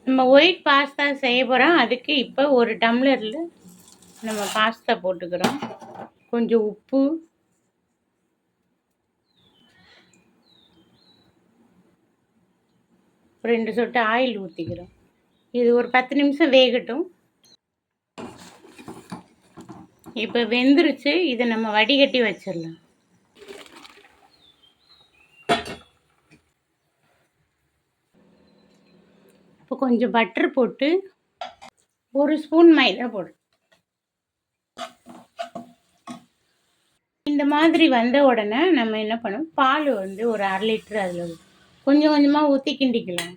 நம்ம white pasta செய்ய போகிறோம். அதுக்கு இப்போ ஒரு டம்ளரில் நம்ம பாஸ்தா போட்டுக்கிறோம். கொஞ்சம் உப்பு, ஒரு 2 சொட்டு ஆயில் ஊற்றிக்கிறோம். இது ஒரு 10 நிமிஷம் வேகட்டும். இப்போ வெந்துருச்சு. இதை நம்ம வடிகட்டி வச்சிடலாம். இப்போ கொஞ்சம் பட்டர் போட்டு ஒரு ஸ்பூன் மைதா போடு. இந்த மாதிரி வந்த உடனே நம்ம என்ன பண்ணோம், பால் வந்து ஒரு 1/2 லிட்டர் அதில் கொஞ்சம் கொஞ்சமாக ஊற்றி கிண்டிக்கலாம்.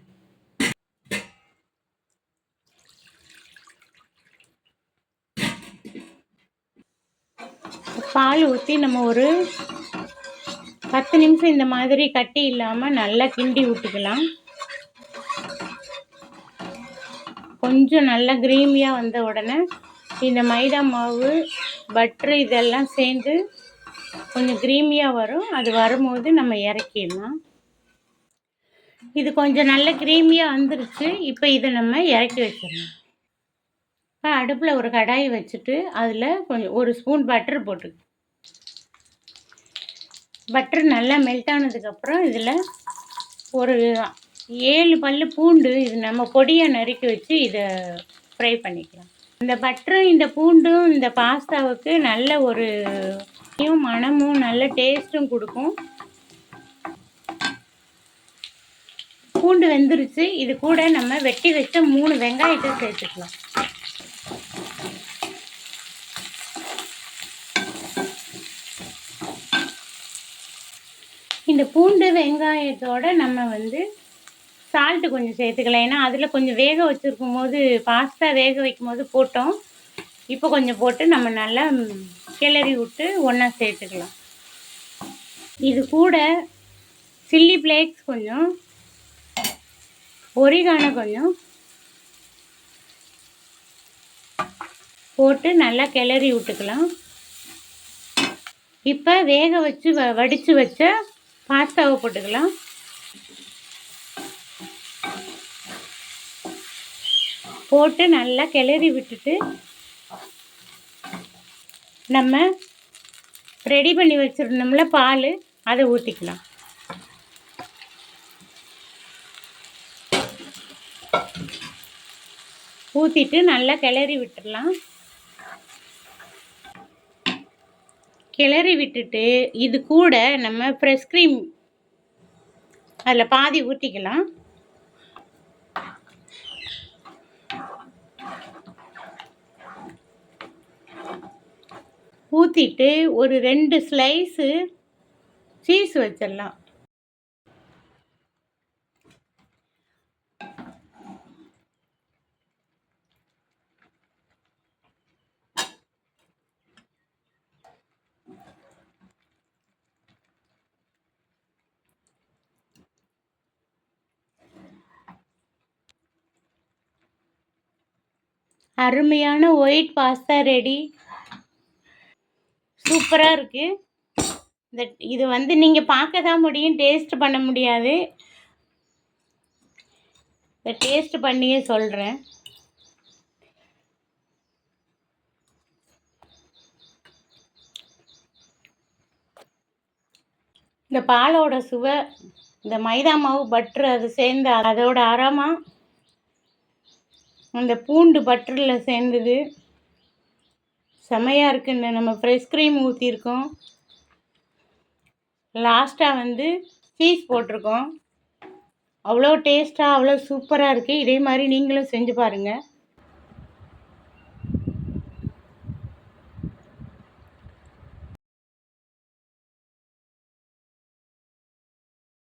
பால் ஊற்றி நம்ம ஒரு 10 நிமிஷம் இந்த மாதிரி கட்டி இல்லாமல் நல்லா கிண்டி விட்டுக்கலாம். கொஞ்சம் நல்லா கிரீமியாக வந்த உடனே இந்த மைதா மாவு, பட்ரு இதெல்லாம் சேர்ந்து கொஞ்சம் கிரீமியாக வரும். அது வரும்போது நம்ம இறக்கிடலாம். இது கொஞ்சம் நல்ல கிரீமியாக வந்துருச்சு. இப்போ இதை நம்ம இறக்கி வச்சிடலாம். இப்போ அடுப்பில் ஒரு கடாய் வச்சுட்டு அதில் கொஞ்சம் ஒரு ஸ்பூன் பட்டர் போட்டு, பட்டர் நல்லா மெல்ட் ஆனதுக்கப்புறம் இதில் ஒரு 7 பல்லு பூண்டு இது நம்ம பொடியாக நறுக்கி வச்சு இதை ஃப்ரை பண்ணிக்கலாம். இந்த பட்டரும் இந்த பூண்டும் இந்த பாஸ்தாவுக்கு நல்ல ஒரு மணமும் நல்ல டேஸ்ட்டும் கொடுக்கும். பூண்டு வெந்துருச்சு. இது கூட நம்ம வெட்டி வச்ச 3 வெங்காயத்தை சேர்த்துக்கலாம். இந்த பூண்டு வெங்காயத்தோட நம்ம வந்து சால்ட்டு கொஞ்சம் சேர்த்துக்கலாம். ஏன்னா அதில் கொஞ்சம் வேக வச்சுருக்கும் போது, பாஸ்தா வேக வைக்கும் போது போட்டோம். இப்போ கொஞ்சம் போட்டு நம்ம நல்லா கிளறி விட்டு ஒன்றா சேர்த்துக்கலாம். இது கூட சில்லி ஃப்ளேக்ஸ் கொஞ்சம், ஒரிகானோ கொஞ்சம் போட்டு நல்லா கிளறி விட்டுக்கலாம். இப்போ வேக வச்சு வடித்து வச்ச பாஸ்தாவை போட்டுக்கலாம். போட்டு நல்லா கிளறி விட்டுட்டு நம்ம ரெடி பண்ணி வச்சுருந்தோம்ல பால், அதை ஊற்றிக்கலாம். ஊற்றிட்டு நல்லா கிளறி விட்டுடலாம். கிளறி விட்டுட்டு இது கூட நம்ம ஃப்ரெஷ் க்ரீம் அதில் பாதி ஊற்றிக்கலாம். ஊற்றிட்டு ஒரு 2 ஸ்லைஸு சீஸ் வச்சிடலாம். அருமையான ஒயிட் பாஸ்தா ரெடி. சூப்பராக இருக்குது. இது வந்து நீங்கள் பார்க்க தான் முடியும், டேஸ்ட் பண்ண முடியாது. இந்த டேஸ்ட் பண்ணியே சொல்கிறேன். இந்த பாலோட சுவை, இந்த மைதா மாவு பட்ரு அது சேர்ந்து அதோட அரோமா அந்த பூண்டு பட்டரில் சேர்ந்தது செமையாக இருக்குன்னு நம்ம ஃப்ரெஷ் க்ரீம் ஊற்றிருக்கோம். லாஸ்ட்டாக வந்து சீஸ் போட்டிருக்கோம். அவ்வளோ டேஸ்ட்டாக அவ்வளோ சூப்பராக இருக்குது. இதே மாதிரி நீங்களும் செஞ்சு பாருங்கள்.